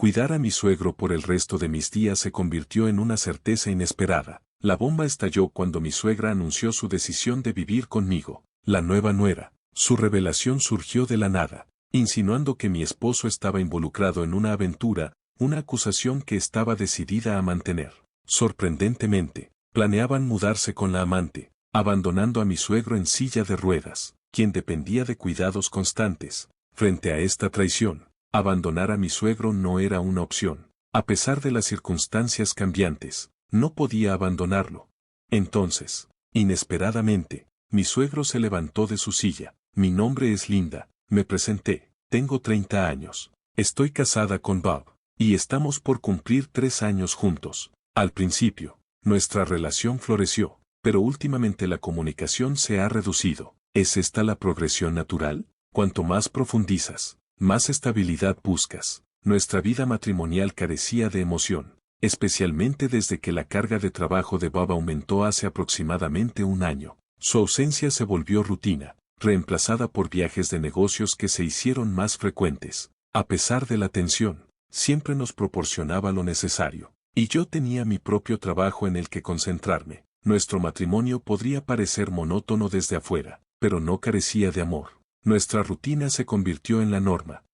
Cuidar a mi suegro por el resto de mis días se convirtió en una certeza inesperada. La bomba estalló cuando mi suegra anunció su decisión de vivir conmigo, la nueva nuera. Su revelación surgió de la nada, insinuando que mi esposo estaba involucrado en una aventura, una acusación que estaba decidida a mantener. Sorprendentemente, planeaban mudarse con la amante, abandonando a mi suegro en silla de ruedas, quien dependía de cuidados constantes. Frente a esta traición, abandonar a mi suegro no era una opción. A pesar de las circunstancias cambiantes, no podía abandonarlo. Entonces, inesperadamente, mi suegro se levantó de su silla. Mi nombre es Linda, me presenté, tengo 30 años. Estoy casada con Bob, y estamos por cumplir 3 años juntos. Al principio, nuestra relación floreció, pero últimamente la comunicación se ha reducido. ¿Es esta la progresión natural? Cuanto más profundizas, más estabilidad buscas. Nuestra vida matrimonial carecía de emoción, especialmente desde que la carga de trabajo de Bob aumentó hace aproximadamente un año. Su ausencia se volvió rutina, reemplazada por viajes de negocios que se hicieron más frecuentes. A pesar de la tensión, siempre nos proporcionaba lo necesario, y yo tenía mi propio trabajo en el que concentrarme. Nuestro matrimonio podría parecer monótono desde afuera, pero no carecía de amor. Nuestra rutina se convirtió en la norma.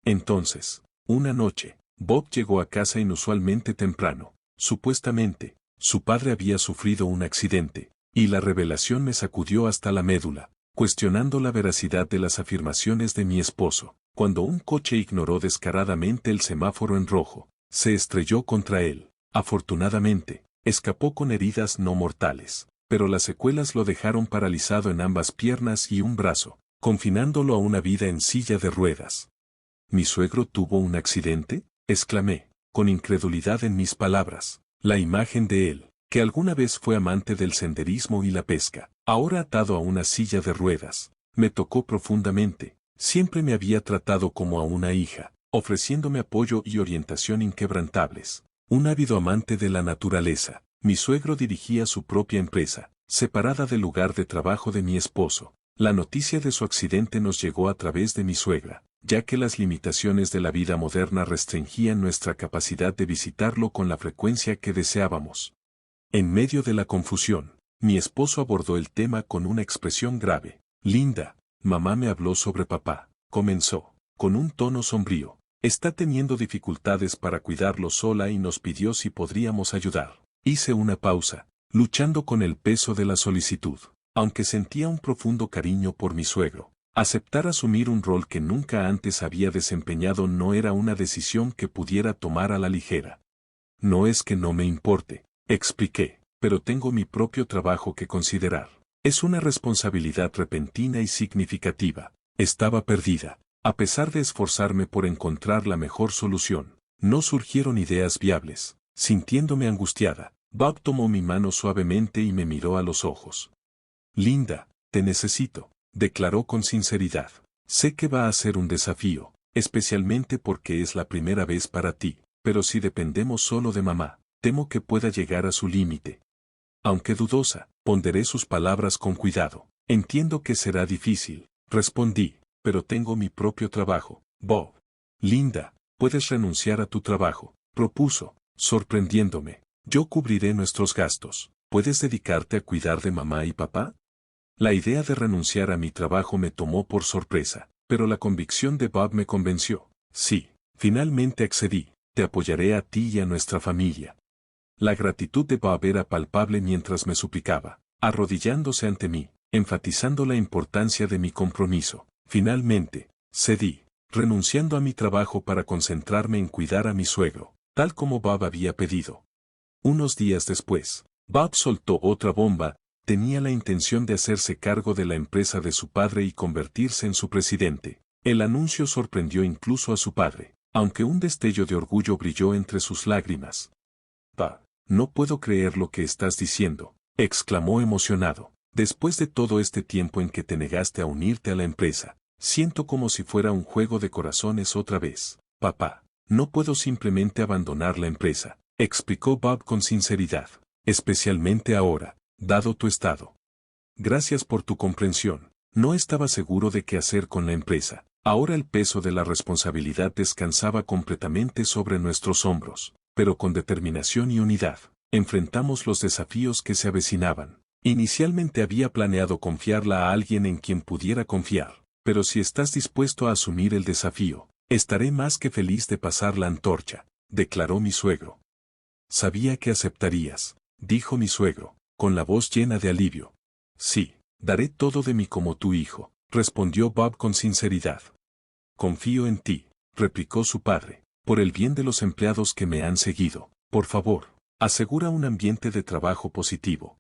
Entonces, una noche, Bob llegó a casa inusualmente temprano. Supuestamente, su padre había sufrido un accidente, y la revelación me sacudió hasta la médula, cuestionando la veracidad de las afirmaciones de mi esposo. Cuando un coche ignoró descaradamente el semáforo en rojo, se estrelló contra él. Afortunadamente, escapó con heridas no mortales, pero las secuelas lo dejaron paralizado en ambas piernas y un brazo, confinándolo a una vida en silla de ruedas. ¿Mi suegro tuvo un accidente?, exclamé, con incredulidad en mis palabras. La imagen de él, que alguna vez fue amante del senderismo y la pesca, ahora atado a una silla de ruedas, me tocó profundamente. Siempre me había tratado como a una hija, ofreciéndome apoyo y orientación inquebrantables. Un ávido amante de la naturaleza, mi suegro dirigía su propia empresa, separada del lugar de trabajo de mi esposo. La noticia de su accidente nos llegó a través de mi suegra, ya que las limitaciones de la vida moderna restringían nuestra capacidad de visitarlo con la frecuencia que deseábamos. En medio de la confusión, mi esposo abordó el tema con una expresión grave. Linda, mamá me habló sobre papá, comenzó, con un tono sombrío. Está teniendo dificultades para cuidarlo sola y nos pidió si podríamos ayudar. Hice una pausa, luchando con el peso de la solicitud. Aunque sentía un profundo cariño por mi suegro, aceptar asumir un rol que nunca antes había desempeñado no era una decisión que pudiera tomar a la ligera. No es que no me importe, expliqué, pero tengo mi propio trabajo que considerar. Es una responsabilidad repentina y significativa. Estaba perdida. A pesar de esforzarme por encontrar la mejor solución, no surgieron ideas viables. Sintiéndome angustiada, Bob tomó mi mano suavemente y me miró a los ojos. Linda, te necesito, declaró con sinceridad. Sé que va a ser un desafío, especialmente porque es la primera vez para ti, pero si dependemos solo de mamá, temo que pueda llegar a su límite. Aunque dudosa, ponderé sus palabras con cuidado. Entiendo que será difícil, respondí, pero tengo mi propio trabajo, Bob. Linda, puedes renunciar a tu trabajo, propuso, sorprendiéndome. Yo cubriré nuestros gastos. ¿Puedes dedicarte a cuidar de mamá y papá? La idea de renunciar a mi trabajo me tomó por sorpresa, pero la convicción de Bob me convenció. Sí, finalmente accedí, te apoyaré a ti y a nuestra familia. La gratitud de Bob era palpable mientras me suplicaba, arrodillándose ante mí, enfatizando la importancia de mi compromiso. Finalmente, cedí, renunciando a mi trabajo para concentrarme en cuidar a mi suegro, tal como Bob había pedido. Unos días después, Bob soltó otra bomba. Tenía la intención de hacerse cargo de la empresa de su padre y convertirse en su presidente. El anuncio sorprendió incluso a su padre, aunque un destello de orgullo brilló entre sus lágrimas. «Pa, no puedo creer lo que estás diciendo», exclamó emocionado. «Después de todo este tiempo en que te negaste a unirte a la empresa, siento como si fuera un juego de corazones otra vez. Papá, no puedo simplemente abandonar la empresa», explicó Bob con sinceridad, «especialmente ahora, dado tu estado. Gracias por tu comprensión. No estaba seguro de qué hacer con la empresa. Ahora el peso de la responsabilidad descansaba completamente sobre nuestros hombros, pero con determinación y unidad, enfrentamos los desafíos que se avecinaban. Inicialmente había planeado confiarla a alguien en quien pudiera confiar, pero si estás dispuesto a asumir el desafío, estaré más que feliz de pasar la antorcha, declaró mi suegro. Sabía que aceptarías, dijo mi suegro, con la voz llena de alivio. Sí, daré todo de mí como tu hijo, respondió Bob con sinceridad. Confío en ti, replicó su padre, por el bien de los empleados que me han seguido, por favor, asegura un ambiente de trabajo positivo.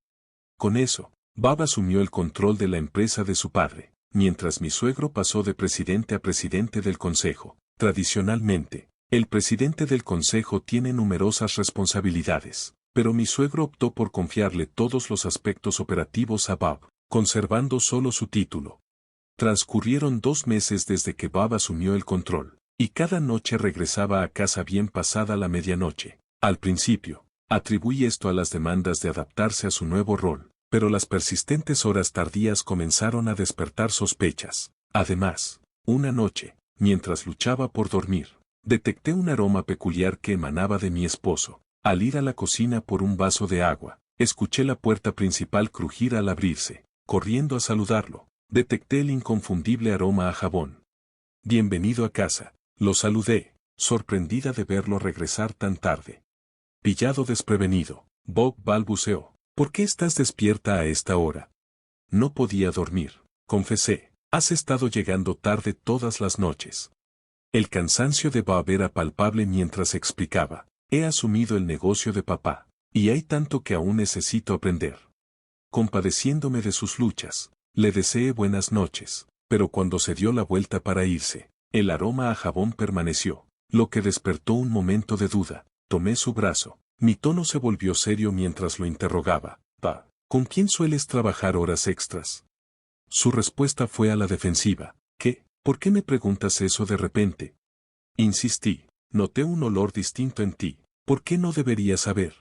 Con eso, Bob asumió el control de la empresa de su padre, mientras mi suegro pasó de presidente a presidente del consejo. Tradicionalmente, el presidente del consejo tiene numerosas responsabilidades, pero mi suegro optó por confiarle todos los aspectos operativos a Bob, conservando solo su título. Transcurrieron 2 meses desde que Bob asumió el control, y cada noche regresaba a casa bien pasada la medianoche. Al principio, atribuí esto a las demandas de adaptarse a su nuevo rol, pero las persistentes horas tardías comenzaron a despertar sospechas. Además, una noche, mientras luchaba por dormir, detecté un aroma peculiar que emanaba de mi esposo. Al ir a la cocina por un vaso de agua, escuché la puerta principal crujir al abrirse. Corriendo a saludarlo, detecté el inconfundible aroma a jabón. Bienvenido a casa, lo saludé, sorprendida de verlo regresar tan tarde. Pillado desprevenido, Bob balbuceó. ¿Por qué estás despierta a esta hora? No podía dormir, confesé. Has estado llegando tarde todas las noches. El cansancio de Bob era palpable mientras explicaba. He asumido el negocio de papá, y hay tanto que aún necesito aprender. Compadeciéndome de sus luchas, le deseé buenas noches, pero cuando se dio la vuelta para irse, el aroma a jabón permaneció, lo que despertó un momento de duda. Tomé su brazo, mi tono se volvió serio mientras lo interrogaba. Pa, ¿con quién sueles trabajar horas extras? Su respuesta fue a la defensiva. ¿Qué? ¿Por qué me preguntas eso de repente? Insistí, noté un olor distinto en ti, ¿por qué no debería saber?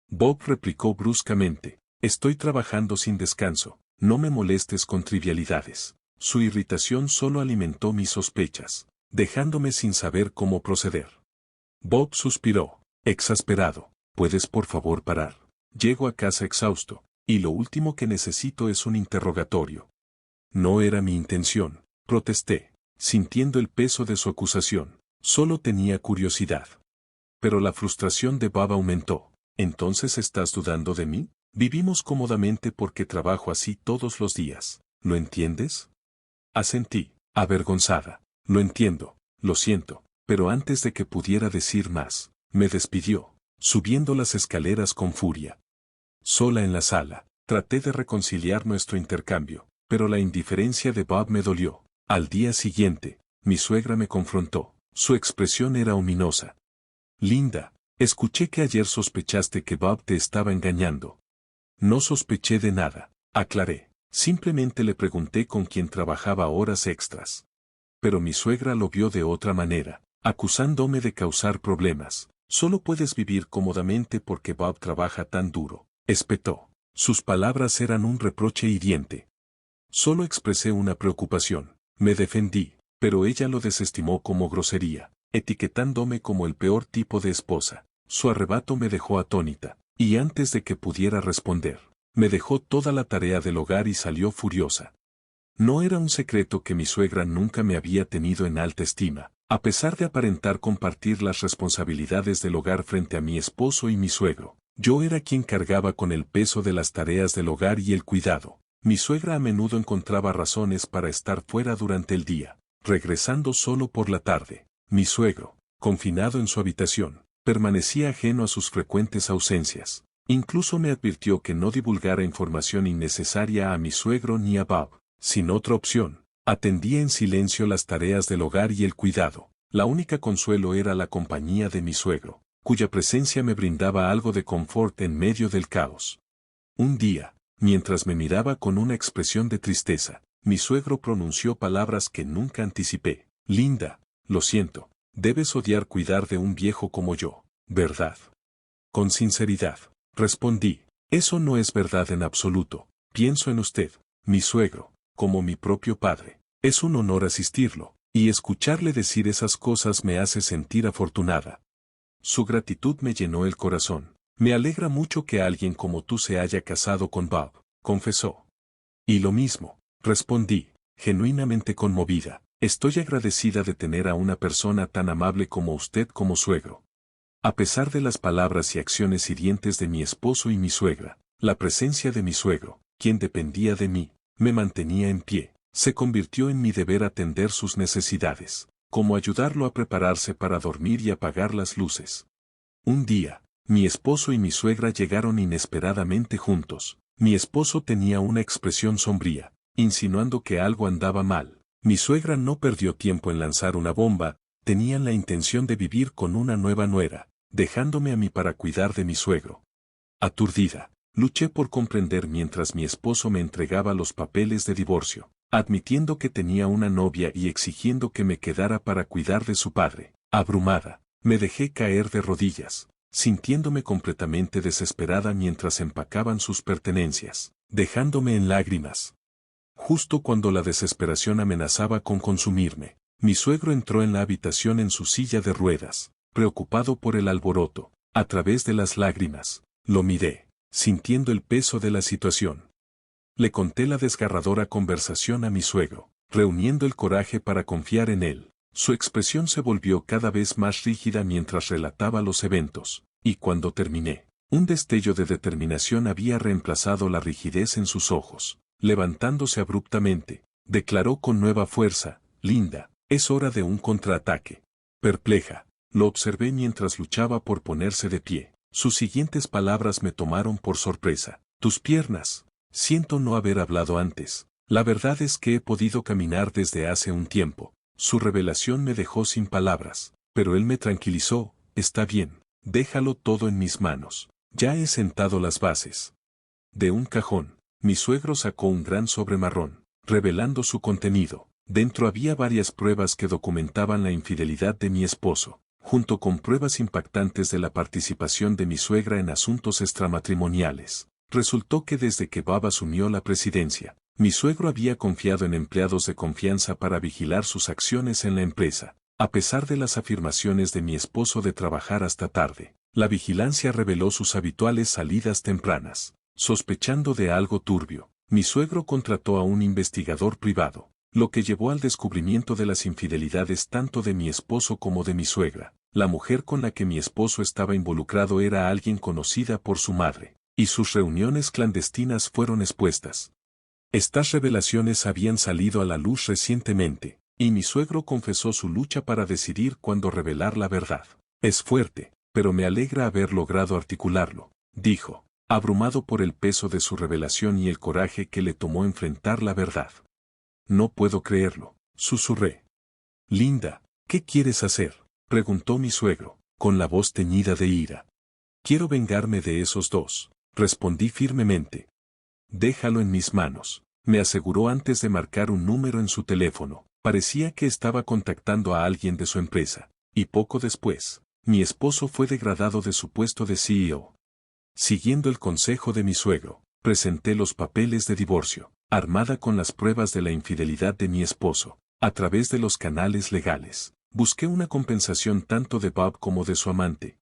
Bob replicó bruscamente. Estoy trabajando sin descanso, no me molestes con trivialidades. Su irritación solo alimentó mis sospechas, dejándome sin saber cómo proceder. Bob suspiró, exasperado. ¿Puedes por favor parar? Llego a casa exhausto, y lo último que necesito es un interrogatorio. No era mi intención, protesté, sintiendo el peso de su acusación. Solo tenía curiosidad. Pero la frustración de Bob aumentó. ¿Entonces estás dudando de mí? Vivimos cómodamente porque trabajo así todos los días, ¿lo entiendes? Asentí, avergonzada. Lo entiendo, lo siento, pero antes de que pudiera decir más, me despidió, subiendo las escaleras con furia. Sola en la sala, traté de reconciliar nuestro intercambio, pero la indiferencia de Bob me dolió. Al día siguiente, mi suegra me confrontó. Su expresión era ominosa. Linda, escuché que ayer sospechaste que Bob te estaba engañando. No sospeché de nada, aclaré. Simplemente le pregunté con quién trabajaba horas extras. Pero mi suegra lo vio de otra manera, acusándome de causar problemas. Solo puedes vivir cómodamente porque Bob trabaja tan duro, espetó. Sus palabras eran un reproche hiriente. Solo expresé una preocupación. Me defendí, pero ella lo desestimó como grosería, etiquetándome como el peor tipo de esposa. Su arrebato me dejó atónita, y antes de que pudiera responder, me dejó toda la tarea del hogar y salió furiosa. No era un secreto que mi suegra nunca me había tenido en alta estima, a pesar de aparentar compartir las responsabilidades del hogar frente a mi esposo y mi suegro. Yo era quien cargaba con el peso de las tareas del hogar y el cuidado. Mi suegra a menudo encontraba razones para estar fuera durante el día, regresando solo por la tarde. Mi suegro, confinado en su habitación, permanecía ajeno a sus frecuentes ausencias. Incluso me advirtió que no divulgara información innecesaria a mi suegro ni a Bob. Sin otra opción, atendía en silencio las tareas del hogar y el cuidado. La única consuelo era la compañía de mi suegro, cuya presencia me brindaba algo de confort en medio del caos. Un día, mientras me miraba con una expresión de tristeza, mi suegro pronunció palabras que nunca anticipé. Linda, lo siento, debes odiar cuidar de un viejo como yo, ¿verdad? Con sinceridad, respondí, eso no es verdad en absoluto. Pienso en usted, mi suegro, como mi propio padre. Es un honor asistirlo, Y escucharle decir esas cosas me hace sentir afortunada. Su gratitud me llenó el corazón. Me alegra mucho que alguien como tú se haya casado con Bob, confesó. Y lo mismo, respondí, genuinamente conmovida. Estoy agradecida de tener a una persona tan amable como usted como suegro. A pesar de las palabras y acciones hirientes de mi esposo y mi suegra, la presencia de mi suegro, quien dependía de mí, me mantenía en pie. Se convirtió en mi deber atender sus necesidades, como ayudarlo a prepararse para dormir y apagar las luces. Un día, mi esposo y mi suegra llegaron inesperadamente juntos. Mi esposo tenía una expresión sombría, insinuando que algo andaba mal. Mi suegra no perdió tiempo en lanzar una bomba, tenían la intención de vivir con una nueva nuera, dejándome a mí para cuidar de mi suegro. Aturdida, luché por comprender mientras mi esposo me entregaba los papeles de divorcio, admitiendo que tenía una novia y exigiendo que me quedara para cuidar de su padre. Abrumada, me dejé caer de rodillas, sintiéndome completamente desesperada mientras empacaban sus pertenencias, dejándome en lágrimas. Justo cuando la desesperación amenazaba con consumirme, mi suegro entró en la habitación en su silla de ruedas, preocupado por el alboroto. A través de las lágrimas, lo miré, sintiendo el peso de la situación. Le conté la desgarradora conversación a mi suegro, reuniendo el coraje para confiar en él. Su expresión se volvió cada vez más rígida mientras relataba los eventos, y cuando terminé, un destello de determinación había reemplazado la rigidez en sus ojos. Levantándose abruptamente, declaró con nueva fuerza, Linda, es hora de un contraataque. Perpleja, lo observé mientras luchaba por ponerse de pie. Sus siguientes palabras me tomaron por sorpresa. Tus piernas. Siento no haber hablado antes. La verdad es que he podido caminar desde hace un tiempo. Su revelación me dejó sin palabras, pero él me tranquilizó. Está bien, déjalo todo en mis manos. Ya he sentado las bases. De un cajón, mi suegro sacó un gran sobre marrón, revelando su contenido. Dentro había varias pruebas que documentaban la infidelidad de mi esposo, junto con pruebas impactantes de la participación de mi suegra en asuntos extramatrimoniales. Resultó que desde que Bob asumió la presidencia, mi suegro había confiado en empleados de confianza para vigilar sus acciones en la empresa. A pesar de las afirmaciones de mi esposo de trabajar hasta tarde, la vigilancia reveló sus habituales salidas tempranas. Sospechando de algo turbio, mi suegro contrató a un investigador privado, lo que llevó al descubrimiento de las infidelidades tanto de mi esposo como de mi suegra. La mujer con la que mi esposo estaba involucrado era alguien conocida por su madre, y sus reuniones clandestinas fueron expuestas. Estas revelaciones habían salido a la luz recientemente, y mi suegro confesó su lucha para decidir cuándo revelar la verdad. Es fuerte, pero me alegra haber logrado articularlo, dijo, abrumado por el peso de su revelación y el coraje que le tomó enfrentar la verdad. No puedo creerlo, susurré. Linda, ¿qué quieres hacer?, preguntó mi suegro, con la voz teñida de ira. Quiero vengarme de esos dos, respondí firmemente. Déjalo en mis manos, me aseguró antes de marcar un número en su teléfono. Parecía que estaba contactando a alguien de su empresa, y poco después, mi esposo fue degradado de su puesto de CEO. Siguiendo el consejo de mi suegro, presenté los papeles de divorcio, armada con las pruebas de la infidelidad de mi esposo. A través de los canales legales, busqué una compensación tanto de Bob como de su amante.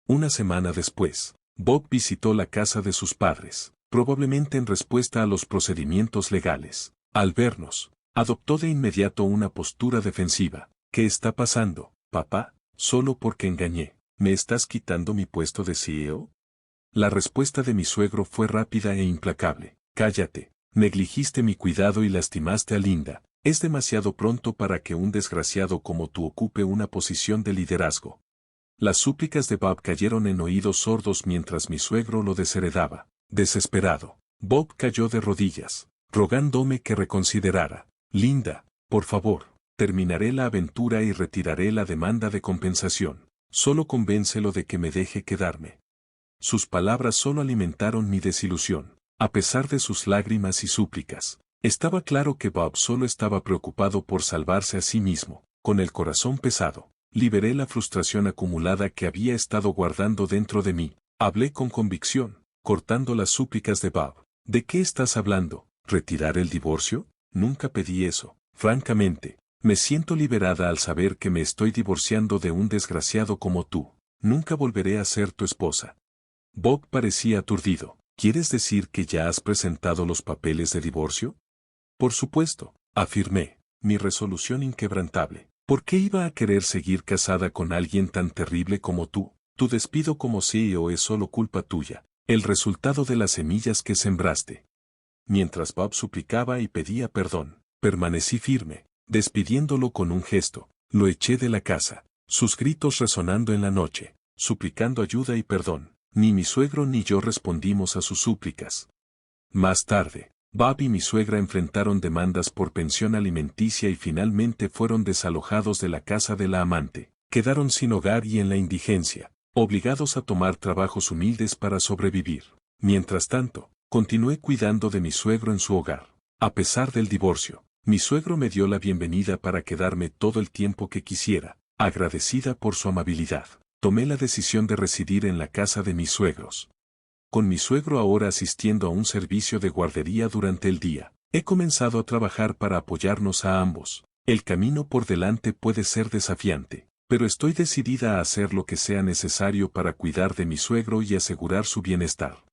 Una semana después, Bob visitó la casa de sus padres, probablemente en respuesta a los procedimientos legales. Al vernos, adoptó de inmediato una postura defensiva. ¿Qué está pasando, papá? Solo porque engañé, ¿me estás quitando mi puesto de CEO? La respuesta de mi suegro fue rápida e implacable. Cállate, negligiste mi cuidado y lastimaste a Linda. Es demasiado pronto para que un desgraciado como tú ocupe una posición de liderazgo. Las súplicas de Bob cayeron en oídos sordos mientras mi suegro lo desheredaba. Desesperado, Bob cayó de rodillas, rogándome que reconsiderara. Linda, por favor, terminaré la aventura y retiraré la demanda de compensación. Solo convéncelo de que me deje quedarme. Sus palabras solo alimentaron mi desilusión. A pesar de sus lágrimas y súplicas, estaba claro que Bob solo estaba preocupado por salvarse a sí mismo. Con el corazón pesado, liberé la frustración acumulada que había estado guardando dentro de mí. Hablé con convicción, cortando las súplicas de Bob. ¿De qué estás hablando? ¿Retirar el divorcio? Nunca pedí eso. Francamente, Me siento liberada al saber que me estoy divorciando de un desgraciado como tú. Nunca volveré a ser tu esposa. Bob parecía aturdido. ¿Quieres decir que ya has presentado los papeles de divorcio? Por supuesto, afirmé, mi resolución inquebrantable. ¿Por qué iba a querer seguir casada con alguien tan terrible como tú? Tu despido como CEO es solo culpa tuya, el resultado de las semillas que sembraste. Mientras Bob suplicaba y pedía perdón, permanecí firme, despidiéndolo con un gesto. Lo eché de la casa, sus gritos resonando en la noche, suplicando ayuda y perdón. Ni mi suegro ni yo respondimos a sus súplicas. Más tarde, Bob y mi suegra enfrentaron demandas por pensión alimenticia y finalmente fueron desalojados de la casa de la amante. Quedaron sin hogar y en la indigencia, obligados a tomar trabajos humildes para sobrevivir. Mientras tanto, continué cuidando de mi suegro en su hogar. A pesar del divorcio, mi suegro me dio la bienvenida para quedarme todo el tiempo que quisiera, agradecida por su amabilidad. Tomé la decisión de residir en la casa de mis suegros. Con mi suegro ahora asistiendo a un servicio de guardería durante el día, he comenzado a trabajar para apoyarnos a ambos. El camino por delante puede ser desafiante, pero estoy decidida a hacer lo que sea necesario para cuidar de mi suegro y asegurar su bienestar.